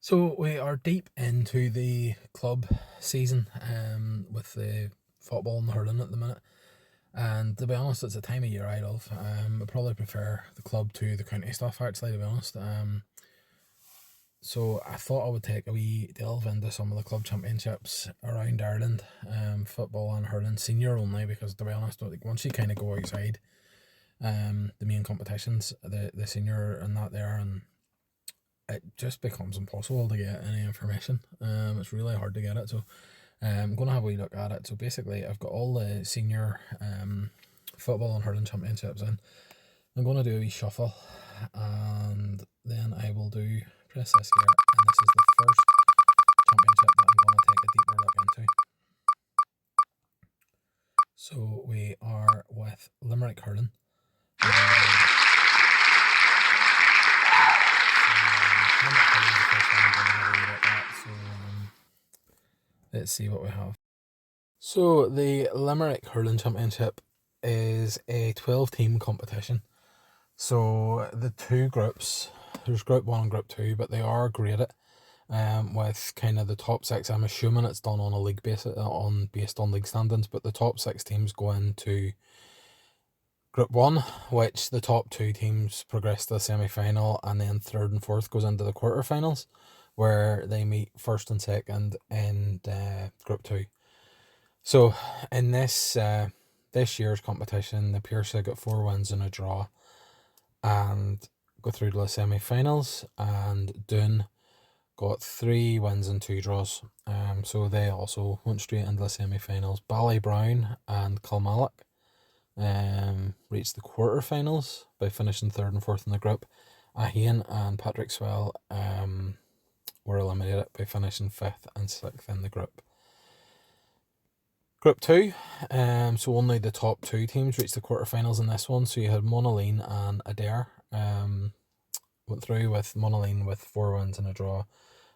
So we are deep into the club season with the football and hurling at the minute. And to be honest, it's a time of year I love. I probably prefer the club to the county stuff, actually, to be honest. So I thought I would take a wee delve into some of the club championships around Ireland, football and hurling, senior only, because to be honest, like, once you kind of go outside the main competitions, the senior and that there, and it just becomes impossible to get any information. It's really hard to get it. So I'm going to have a wee look at it. So basically, I've got all the senior football and hurling championships in. I'm going to do a wee shuffle, and then I will press this here, and this is the first championship that I'm going to take a deeper look into. So we are with Limerick Hurling. Let's see what we have. So the Limerick Hurling Championship is a 12-team competition. So the two groups, there's Group 1 and Group 2, but they are graded with kind of the top six. I'm assuming it's done on a league basis, based on league standings, but the top six teams go into Group 1, which the top two teams progress to the semi-final, and then third and fourth goes into the quarterfinals, where they meet first and second in Group 2. So in this year's competition, the Pierce got 4 wins and a draw and go through to the semi-finals, and Doon got 3 wins and 2 draws. So they also went straight into the semi-finals. Ballybrown and Kilmallock reached the quarterfinals by finishing third and fourth in the group. Ahane and Patrick Swell were eliminated by finishing 5th and 6th in the group. Group 2, so only the top 2 teams reached the quarterfinals in this one. So you had Monaleen and Adair went through, with Monaleen with 4 wins and a draw,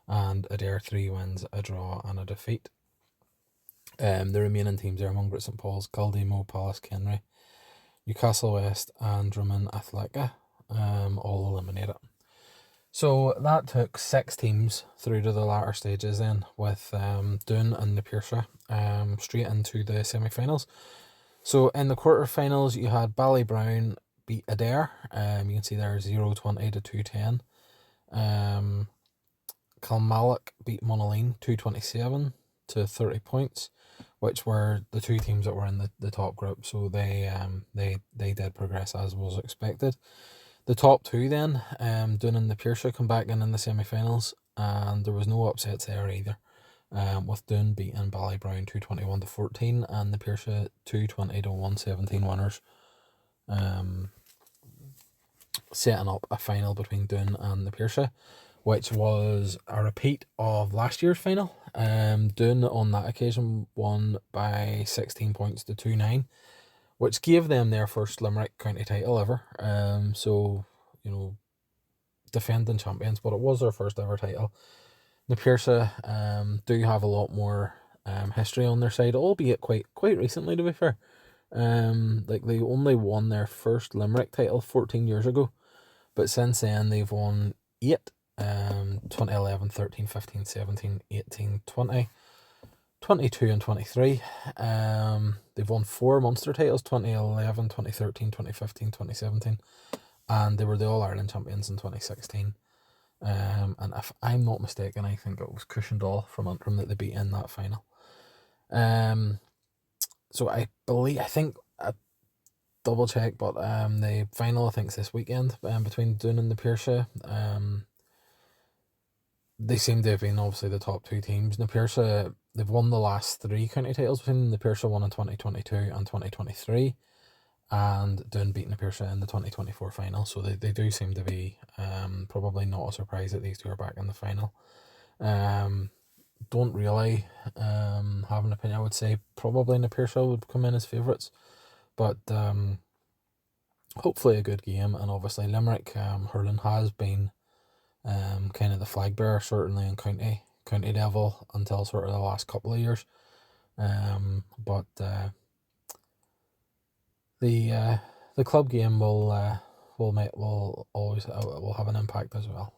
and Adair 3 wins, a draw and a defeat. The remaining teams are Mungret St Paul's, Kildimo, Palace, Kenry, Newcastle West and Drummond Athletica, all eliminated. So that took 6 teams through to the latter stages then, with Doon and the Pierce straight into the semi-finals. So in the quarterfinals, you had Ballybrown beat Adair. You can see there 0-20 to 210. Kilmallock beat Monaleen 227 to 30 points, which were the 2 teams that were in the top group. So they did progress as was expected. The top 2 then, Doon and the Pierce come back in the semi-finals, and there was no upsets there either, with Doon beating Ballybrown 221 to 14 and the Pierce 220 to 117 winners, setting up a final between Doon and the Pierce, which was a repeat of last year's final. Doon on that occasion won by 16 points to 2-9, which gave them their first Limerick county title ever. So, defending champions, but it was their first ever title. The Pierce do have a lot more history on their side, albeit quite recently, to be fair. Like, they only won their first Limerick title 14 years ago, but since then they've won 8, 2011, 13, 15, 17, 18, 20, 22 and 23. They've won 4 Munster titles, 2011, 2013, 2015, 2017, and they were the All-Ireland champions in 2016. And if I'm not mistaken, I think it was Cushendall from Antrim that they beat in that final. So I think I double check, but the final I think is this weekend between Doon and the Pierce. They seem to have been obviously the top 2 teams. The Pierce, they've won the last 3 county titles between the Pierce won in 2022 and 2023, and Doon beating the Pierce in the 2024 final. So they do seem to be probably not a surprise that these 2 are back in the final. Don't really have an opinion. I would say probably the Pierce would come in as favourites, but hopefully a good game. And obviously Limerick hurling has been kind of the flag bearer, certainly in county level, until sort of the last couple of years. But the club game will always have an impact as well.